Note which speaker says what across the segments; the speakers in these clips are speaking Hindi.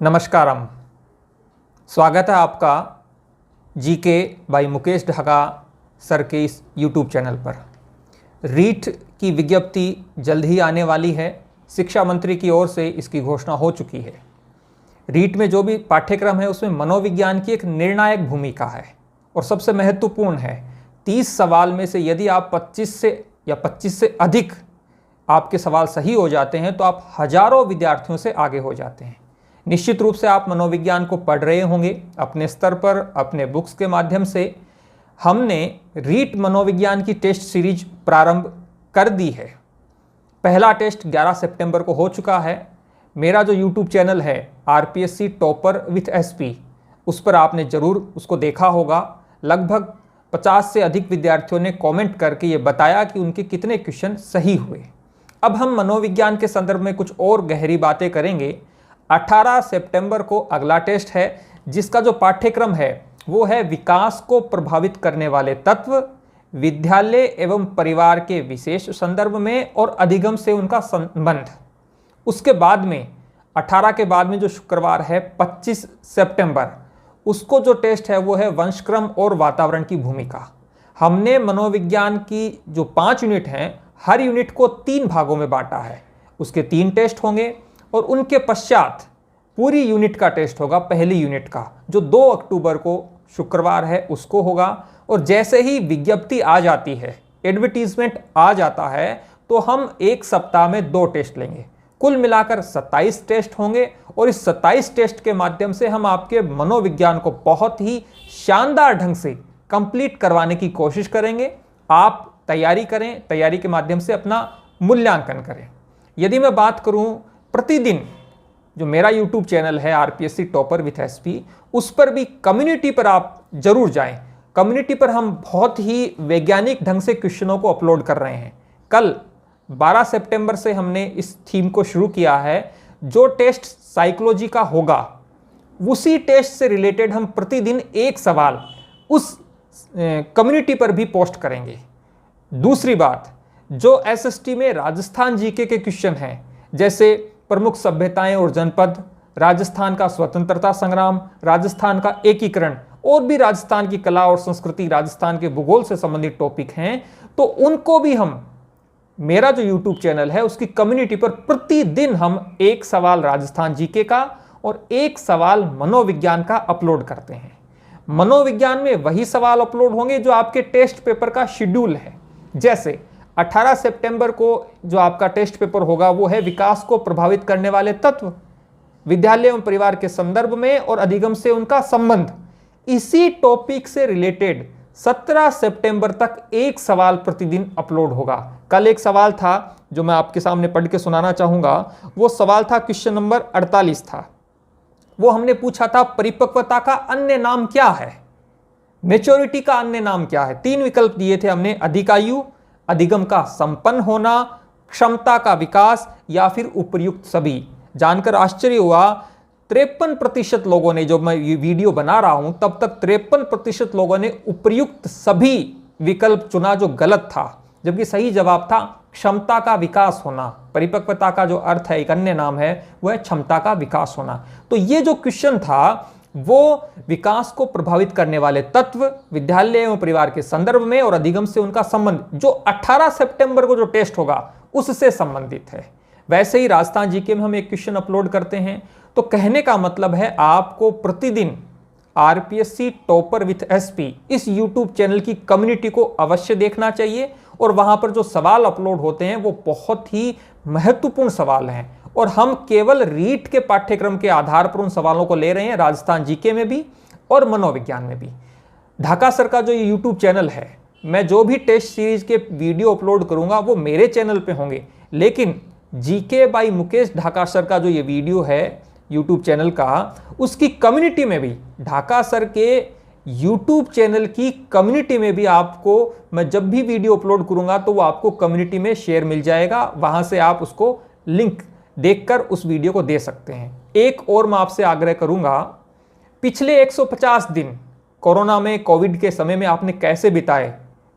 Speaker 1: नमस्कारम। स्वागत है आपका GK by Mukesh Dhaka sir के इस यूट्यूब चैनल पर। रीट की विज्ञप्ति जल्द ही आने वाली है। शिक्षा मंत्री की ओर से इसकी घोषणा हो चुकी है। रीट में जो भी पाठ्यक्रम है उसमें मनोविज्ञान की एक निर्णायक भूमिका है और सबसे महत्वपूर्ण है। 30 सवाल में से यदि आप 25 से अधिक आपके सवाल सही हो जाते हैं तो आप हजारों विद्यार्थियों से आगे हो जाते हैं। निश्चित रूप से आप मनोविज्ञान को पढ़ रहे होंगे अपने स्तर पर, अपने बुक्स के माध्यम से। हमने रीट मनोविज्ञान की टेस्ट सीरीज प्रारंभ कर दी है। पहला टेस्ट 11 सितंबर को हो चुका है। मेरा जो यूट्यूब चैनल है आरपीएससी टॉपर विथ एसपी, उस पर आपने ज़रूर उसको देखा होगा। लगभग 50 से अधिक विद्यार्थियों ने कमेंट करके ये बताया कि उनके कितने क्वेश्चन सही हुए। अब हम मनोविज्ञान के संदर्भ में कुछ और गहरी बातें करेंगे। 18 सितंबर को अगला टेस्ट है, जिसका जो पाठ्यक्रम है वो है विकास को प्रभावित करने वाले तत्व, विद्यालय एवं परिवार के विशेष संदर्भ में और अधिगम से उनका संबंध। उसके बाद में 18 के बाद में जो शुक्रवार है 25 सितंबर, उसको जो टेस्ट है वो है वंशक्रम और वातावरण की भूमिका। हमने मनोविज्ञान की जो 5 यूनिट हैं, हर यूनिट को 3 भागों में बांटा है। उसके 3 टेस्ट होंगे और उनके पश्चात पूरी यूनिट का टेस्ट होगा। पहली यूनिट का जो 2 अक्टूबर को शुक्रवार है उसको होगा। और जैसे ही विज्ञप्ति आ जाती है, एडवर्टीजमेंट आ जाता है, तो हम एक सप्ताह में 2 टेस्ट लेंगे। कुल मिलाकर 27 टेस्ट होंगे और इस 27 टेस्ट के माध्यम से हम आपके मनोविज्ञान को बहुत ही शानदार ढंग से कंप्लीट करवाने की कोशिश करेंगे। आप तैयारी करें, तैयारी के माध्यम से अपना मूल्यांकन करें। यदि मैं बात करूं प्रतिदिन जो मेरा यूट्यूब चैनल है आरपीएससी टॉपर विथ एसपी, उस पर भी कम्युनिटी पर आप जरूर जाएं। कम्युनिटी पर हम बहुत ही वैज्ञानिक ढंग से क्वेश्चनों को अपलोड कर रहे हैं। कल 12 सितंबर से हमने इस थीम को शुरू किया है। जो टेस्ट साइकोलॉजी का होगा, उसी टेस्ट से रिलेटेड हम प्रतिदिन एक सवाल उस कम्युनिटी पर भी पोस्ट करेंगे। दूसरी बात, जो एसएसटी में राजस्थान जीके के क्वेश्चन हैं, जैसे प्रमुख सभ्यताएं और जनपद, राजस्थान का स्वतंत्रता संग्राम, राजस्थान का एकीकरण और भी राजस्थान की कला और संस्कृति, राजस्थान के भूगोल से संबंधित टॉपिक हैं, तो उनको भी हम, मेरा जो यूट्यूब चैनल है उसकी कम्युनिटी पर प्रतिदिन हम एक सवाल राजस्थान जीके का और एक सवाल मनोविज्ञान का अपलोड करते हैं। मनोविज्ञान में वही सवाल अपलोड होंगे जो आपके टेस्ट पेपर का शेड्यूल है। जैसे 18 सितंबर को जो आपका टेस्ट पेपर होगा वो है विकास को प्रभावित करने वाले तत्व, विद्यालय एवं परिवार के संदर्भ में और अधिगम से उनका संबंध। इसी टॉपिक से रिलेटेड 17 सितंबर तक एक सवाल प्रतिदिन अपलोड होगा। कल एक सवाल था जो मैं आपके सामने पढ़ के सुनाना चाहूंगा। वो सवाल था क्वेश्चन नंबर 48 था। वो हमने पूछा था परिपक्वता का अन्य नाम क्या है, मैच्योरिटी का अन्य नाम क्या है। 3 विकल्प दिए थे हमने, अधिकायु, अधिगम का संपन्न होना, क्षमता का विकास या फिर उपर्युक्त सभी। जानकर आश्चर्य हुआ, 53% लोगों ने, जो मैं ये वीडियो बना रहा हूं तब तक 53% लोगों ने उपर्युक्त सभी विकल्प चुना, जो गलत था। जबकि सही जवाब था क्षमता का विकास होना। परिपक्वता का जो अर्थ है, एक अन्य नाम है, वह है क्षमता का विकास होना। तो ये जो क्वेश्चन था वो विकास को प्रभावित करने वाले तत्व, विद्यालय एवं परिवार के संदर्भ में और अधिगम से उनका संबंध, जो 18 सितंबर को जो टेस्ट होगा उससे संबंधित है। वैसे ही राजस्थान जीके में हम एक क्वेश्चन अपलोड करते हैं। तो कहने का मतलब है आपको प्रतिदिन आरपीएससी टॉपर विथ एसपी इस यूट्यूब चैनल की कम्युनिटी को अवश्य देखना चाहिए। और वहां पर जो सवाल अपलोड होते हैं वो बहुत ही महत्वपूर्ण सवाल हैं और हम केवल रीट के पाठ्यक्रम के आधार पर उन सवालों को ले रहे हैं, राजस्थान जीके में भी और मनोविज्ञान में भी। ढाका सर का जो ये यूट्यूब चैनल है, मैं जो भी टेस्ट सीरीज के वीडियो अपलोड करूंगा वो मेरे चैनल पे होंगे, लेकिन GK by Mukesh Dhaka sir का जो ये वीडियो है यूट्यूब चैनल का, उसकी कम्युनिटी में भी, ढाका सर के यूट्यूब चैनल की कम्युनिटी में भी आपको, मैं जब भी वीडियो अपलोड करूंगा तो वो आपको कम्युनिटी में शेयर मिल जाएगा। वहां से आप उसको लिंक देखकर उस वीडियो को दे सकते हैं। एक और मैं आपसे आग्रह करूंगा, पिछले 150 दिन कोरोना में, कोविड के समय में आपने कैसे बिताए,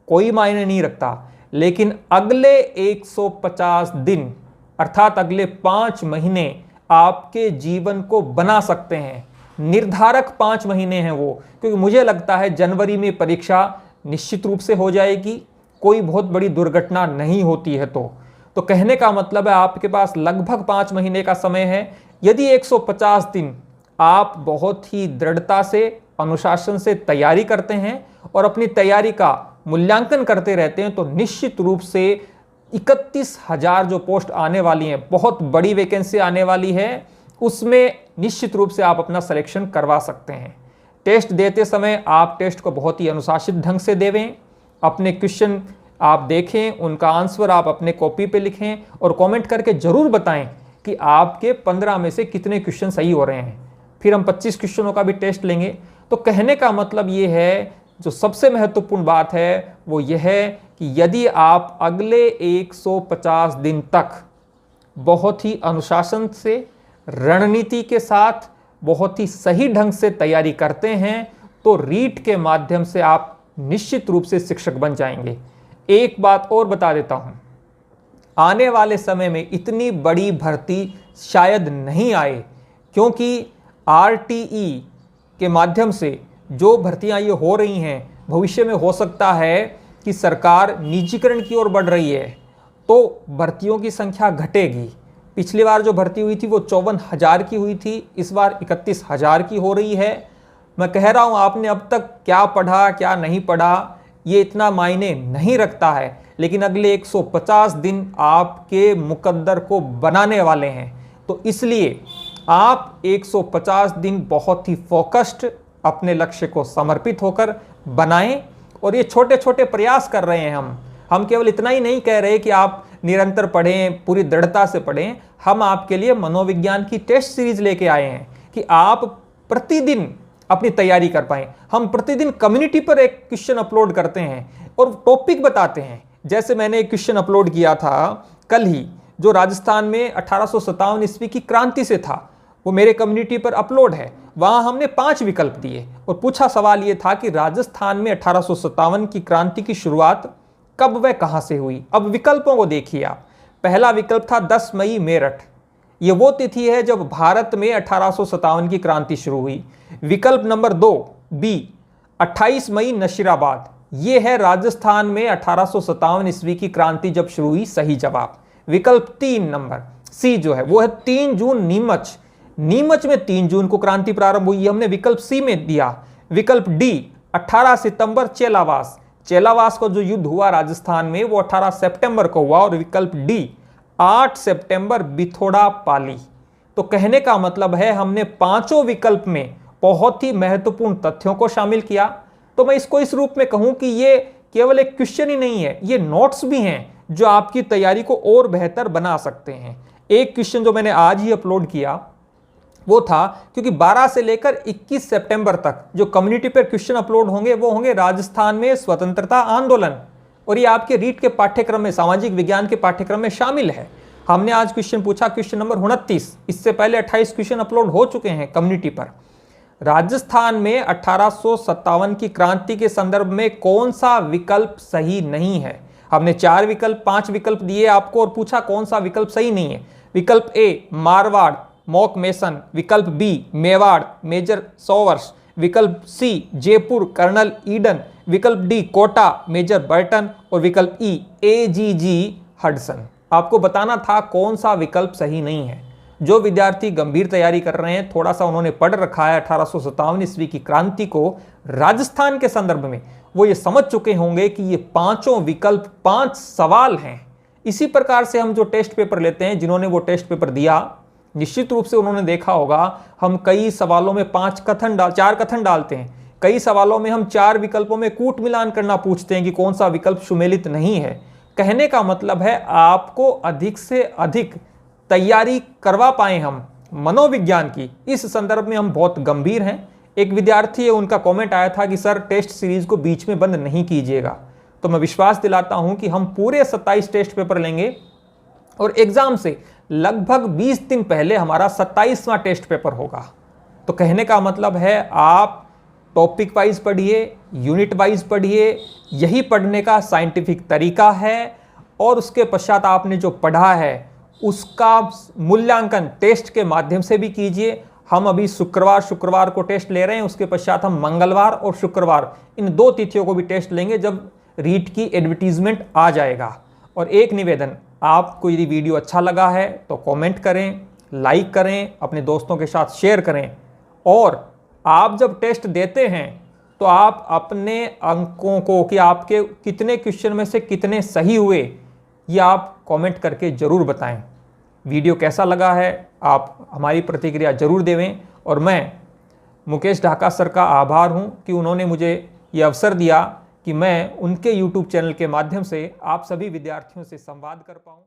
Speaker 1: कोई मायने नहीं रखता, लेकिन अगले 150 दिन अर्थात अगले 5 महीने आपके जीवन को बना सकते हैं। निर्धारक 5 महीने हैं वो, क्योंकि मुझे लगता है जनवरी में परीक्षा निश्चित रूप से हो जाएगी, कोई बहुत बड़ी दुर्घटना नहीं होती है। तो कहने का मतलब है आपके पास लगभग 5 महीने का समय है। यदि 150 दिन आप बहुत ही दृढ़ता से, अनुशासन से तैयारी करते हैं और अपनी तैयारी का मूल्यांकन करते रहते हैं, तो निश्चित रूप से 31,000 जो पोस्ट आने वाली हैं, बहुत बड़ी वैकेंसी आने वाली है, उसमें निश्चित रूप से आप अपना सिलेक्शन करवा सकते हैं। टेस्ट देते समय आप टेस्ट को बहुत ही अनुशासित ढंग से देवें। अपने क्वेश्चन आप देखें, उनका आंसर आप अपने कॉपी पे लिखें और कमेंट करके ज़रूर बताएं कि आपके 15 में से कितने क्वेश्चन सही हो रहे हैं। फिर हम 25 क्वेश्चनों का भी टेस्ट लेंगे। तो कहने का मतलब ये है, जो सबसे महत्वपूर्ण बात है वो ये है कि यदि आप अगले 150 दिन तक बहुत ही अनुशासन से, रणनीति के साथ, बहुत ही सही ढंग से तैयारी करते हैं, तो रीट के माध्यम से आप निश्चित रूप से शिक्षक बन जाएंगे। एक बात और बता देता हूं, आने वाले समय में इतनी बड़ी भर्ती शायद नहीं आए, क्योंकि RTE के माध्यम से जो भर्तियां ये हो रही हैं, भविष्य में हो सकता है कि सरकार निजीकरण की ओर बढ़ रही है, तो भर्तियों की संख्या घटेगी। पिछली बार जो भर्ती हुई थी वो 54,000 की हुई थी, इस बार 31,000 की हो रही है। मैं कह रहा हूं, आपने अब तक क्या पढ़ा क्या नहीं पढ़ा ये इतना मायने नहीं रखता है, लेकिन अगले 150 दिन आपके मुकद्दर को बनाने वाले हैं। तो इसलिए आप 150 दिन बहुत ही फोकस्ड, अपने लक्ष्य को समर्पित होकर बनाएं। और ये छोटे छोटे प्रयास कर रहे हैं हम केवल इतना ही नहीं कह रहे कि आप निरंतर पढ़ें, पूरी दृढ़ता से पढ़ें। हम आपके लिए मनोविज्ञान की टेस्ट सीरीज लेके आए हैं कि आप प्रतिदिन अपनी तैयारी कर पाएं। हम प्रतिदिन कम्युनिटी पर एक क्वेश्चन अपलोड करते हैं और टॉपिक बताते हैं। जैसे मैंने एक क्वेश्चन अपलोड किया था कल ही, जो राजस्थान में 1857 ईस्वी की क्रांति से था, वो मेरे कम्युनिटी पर अपलोड है। वहां हमने 5 विकल्प दिए और पूछा, सवाल ये था कि राजस्थान में 1857 की क्रांति की शुरुआत कब व कहां से हुई। अब विकल्पों को देखिए आप। पहला विकल्प था 10 मई मेरठ, ये वो तिथि है जब भारत में 1857 की क्रांति शुरू हुई। विकल्प नंबर 2 बी 28 मई नशीराबाद, ये है राजस्थान में 1857 ईस्वी की क्रांति जब शुरू हुई, सही जवाब। विकल्प 3 नंबर सी जो है वो है 3 जून नीमच, नीमच में 3 जून को क्रांति प्रारंभ हुई, हमने विकल्प सी में दिया। विकल्प डी 18 सितंबर चेलावास, चेलावास को जो युद्ध हुआ राजस्थान में वो 18 सितंबर को हुआ। और विकल्प डी 8 सितंबर बिथोड़ा पाली। तो कहने का मतलब है हमने 5 विकल्प में बहुत ही महत्वपूर्ण तथ्यों को शामिल किया। तो मैं इसको इस रूप में कहूं कि ये केवल एक क्वेश्चन ही नहीं है, ये नोट्स भी हैं जो आपकी तैयारी को और बेहतर बना सकते हैं। एक क्वेश्चन जो मैंने आज ही अपलोड किया वो था, क्योंकि 12 से लेकर 21 सितंबर तक जो कम्युनिटी पर क्वेश्चन अपलोड होंगे वो होंगे राजस्थान में स्वतंत्रता आंदोलन, और ये आपके रीट के पाठ्यक्रम में, सामाजिक विज्ञान के पाठ्यक्रम में शामिल है। हमने आज क्वेश्चन पूछा, क्वेश्चन नंबर 29, इससे पहले 28 क्वेश्चन अपलोड हो चुके हैं कम्युनिटी पर। राजस्थान में 1857 की क्रांति के संदर्भ में कौन सा विकल्प सही नहीं है। हमने 4 विकल्प 5 विकल्प दिए आपको और पूछा कौन सा विकल्प सही नहीं है। विकल्प ए मारवाड़ मॉक मेसन, विकल्प बी मेवाड़ मेजर सोवर्स, विकल्प सी जयपुर कर्नल ईडन, विकल्प डी कोटा मेजर बर्टन और विकल्प ई AGG हडसन। आपको बताना था कौन सा विकल्प सही नहीं है। जो विद्यार्थी गंभीर तैयारी कर रहे हैं, थोड़ा सा उन्होंने पढ़ रखा है 1857 ईस्वी की क्रांति को राजस्थान के संदर्भ में, वो ये समझ चुके होंगे कि ये 5 विकल्प 5 सवाल हैं। इसी प्रकार से हम जो टेस्ट पेपर लेते हैं, जिन्होंने वो टेस्ट पेपर दिया, निश्चित रूप से उन्होंने देखा होगा हम कई सवालों में 4 कथन डालते हैं, कई सवालों में हम 4 विकल्पों में कूट मिलान करना पूछते हैं कि कौन सा विकल्प सुमेलित नहीं है। कहने का मतलब है आपको अधिक से अधिक तैयारी करवा पाए हम मनोविज्ञान की, इस संदर्भ में हम बहुत गंभीर हैं। एक विद्यार्थी है, उनका कमेंट आया था कि सर टेस्ट सीरीज को बीच में बंद नहीं कीजिएगा। तो मैं विश्वास दिलाता हूं कि हम पूरे 27 टेस्ट पेपर लेंगे और एग्जाम से लगभग 20 दिन पहले हमारा 27वां टेस्ट पेपर होगा। तो कहने का मतलब है आप टॉपिक वाइज पढ़िए, यूनिट वाइज पढ़िए, यही पढ़ने का साइंटिफिक तरीका है। और उसके पश्चात आपने जो पढ़ा है उसका मूल्यांकन टेस्ट के माध्यम से भी कीजिए। हम अभी शुक्रवार को टेस्ट ले रहे हैं, उसके पश्चात हम मंगलवार और शुक्रवार इन 2 तिथियों को भी टेस्ट लेंगे जब रीट की एडवर्टीजमेंट आ जाएगा। और एक निवेदन, आपको यदि वीडियो अच्छा लगा है तो कमेंट करें, लाइक करें, अपने दोस्तों के साथ शेयर करें, और आप जब टेस्ट देते हैं तो आप अपने अंकों को कि आपके कितने क्वेश्चन में से कितने सही हुए ये आप कमेंट करके ज़रूर बताएं। वीडियो कैसा लगा है आप हमारी प्रतिक्रिया ज़रूर देवें। और मैं मुकेश ढाका सर का आभार हूं कि उन्होंने मुझे ये अवसर दिया कि मैं उनके YouTube चैनल के माध्यम से आप सभी विद्यार्थियों से संवाद कर पाऊँ।